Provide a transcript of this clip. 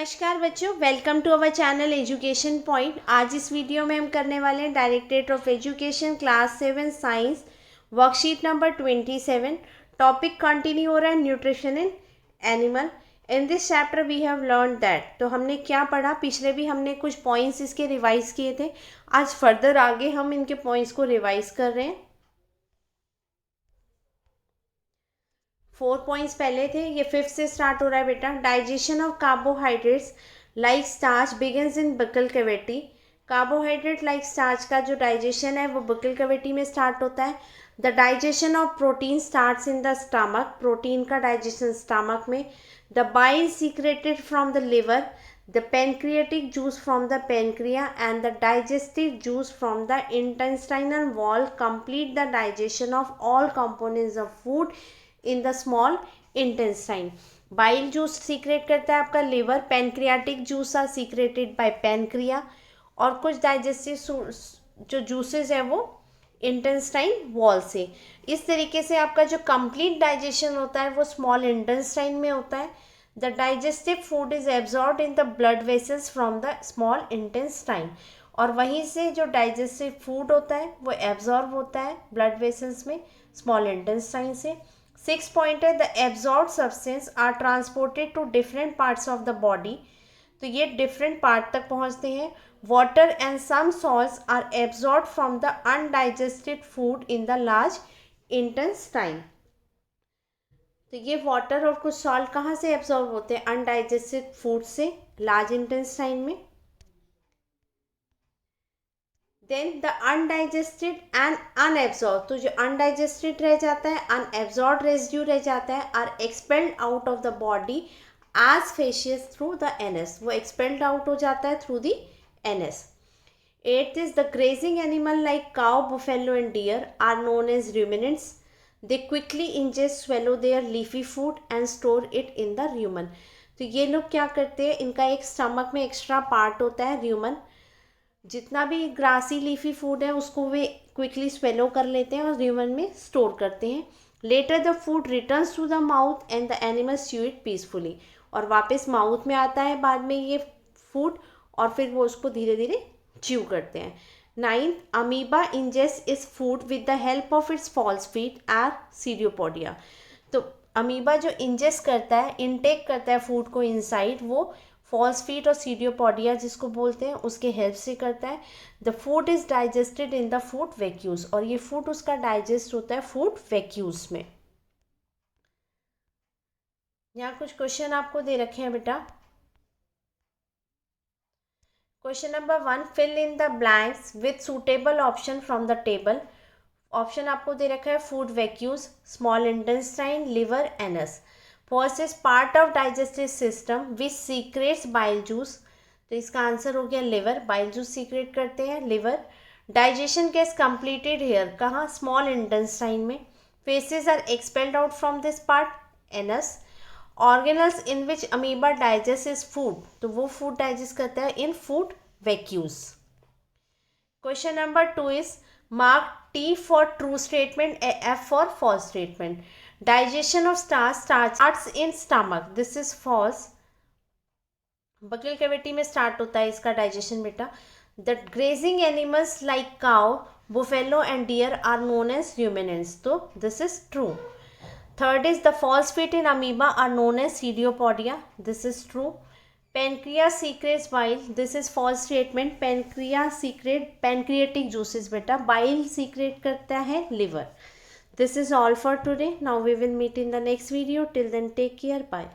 नमस्कार बच्चों, welcome to our channel education point. आज इस वीडियो में हम करने वाले हैं directorate of education class 7 science worksheet number 27। Topic continue हो रहा है nutrition in animal. In this chapter we have learn that. तो हमने क्या पढ़ा, पिछले भी हमने कुछ पॉइंट्स इसके रिवाइज किए थे। आज फर्दर आगे हम इनके पॉइंट्स को रिवाइज कर रहे हैं। 4 पॉइंट्स पहले थे, ये 5th से स्टार्ट हो रहा है बेटा। Digestion of carbohydrates like starch begins in buccal cavity. Carbohydrate like starch का जो डाइजेशन है वो बकल कैविटी में स्टार्ट होता है। The digestion of protein starts in the stomach. Protein का डाइजेशन स्टमक में। The bile secreted from the liver, the pancreatic juice from the pancreas and the digestive juice from the intestinal wall complete the digestion of all components of food in the small intestine. Bile juice secrete करता है आपका liver, pancreatic juice are secreted by pancreas और कुछ digestive जो juices है वो intestine wall से। इस तरीके से आपका जो कंप्लीट डाइजेशन होता है वो स्मॉल इंटेस्टाइन में होता है। The digestive food is absorb in the blood vessels from the small intestine और वहीं से जो डाइजेस्टिव फूड होता है वो एब्जॉर्ब होता है ब्लड वेसल्स में स्मॉल इंटेस्टाइन से। 6 पॉइंट है, the absorb substance are transported to different parts of the body. तो ये डिफरेंट पार्ट तक पहुंचते हैं। Water and some salts are absorb from the undigested food in the large intestine. तो ये वाटर और कुछ सॉल्ट कहाँ से एब्जॉर्ब होते हैं? अनडाइजेस्टेड फूड से लार्ज इंटेस्टाइन में। Then the undigested and unabsorbed, तो जो अनडाइजेस्टेड रह जाता है, अनएब्जॉर्ब रेजिड्यू रह जाता है, are expelled out of the body as faeces through the anus. वो एक्सपेल्ड आउट हो जाता है through the anus. 8th is the grazing animal like cow, buffalo and deer are known as ruminants. They quickly ingest, swallow their leafy food and store it in the rumen. तो ये लोग क्या करते हैं, इनका एक स्टमक में extra part होता है rumen। जितना भी ग्रासी लीफी फूड है उसको वे क्विकली स्वेलो कर लेते हैं और rumen में स्टोर करते हैं। Later the food returns to the mouth and the animal chew it peacefully, और वापस माउथ में आता है बाद में ये फूड और फिर वो उसको धीरे धीरे च्यू करते हैं। 9th, amoeba ingests its food with the help of its false feet or pseudopodia. तो अमीबा जो इंजेस्ट करता है, इनटेक करता है फूड को इनसाइड, वो फॉल्स फीट और सीडियोपोडिया जिसको बोलते हैं उसके हेल्प से करता है। The food is digested in the food vacuoles, और ये फूड उसका डाइजेस्ट होता है फूड वैक्यूज में। यहाँ कुछ क्वेश्चन आपको दे रखे हैं बेटा। Question number 1, fill in the blanks with suitable option from the table. Option आपको दे रखा है food vacuoles, small intestine, liver, anus. First is part of digestive system which secretes bile juice. तो इसका आंसर हो गया लिवर, बाइल जूस सीक्रेट करते हैं liver. Digestion gets completed here, कहाँ? स्मॉल इंटेस्टाइन में। Faeces are expelled out from this part, anus. Organelles in which amoeba digest is food, तो वो फूड डाइजेस्ट करता है in food vacuoles. Question number 2 is mark T for true statement, F for false statement. Digestion of starts in stomach, this is false. Buccal cavity में start होता है इसका digestion बेटा। The grazing animals like cow, buffalo and deer are known as ruminants, तो this is true. Third is the false feet in amoeba are known as pseudopodia. This is true. Pancreas secretes bile. This is false statement. Pancreas secrete pancreatic juices beta. Bile secrete करता है liver. This is all for today. Now we will meet in the next video. Till then, take care. Bye.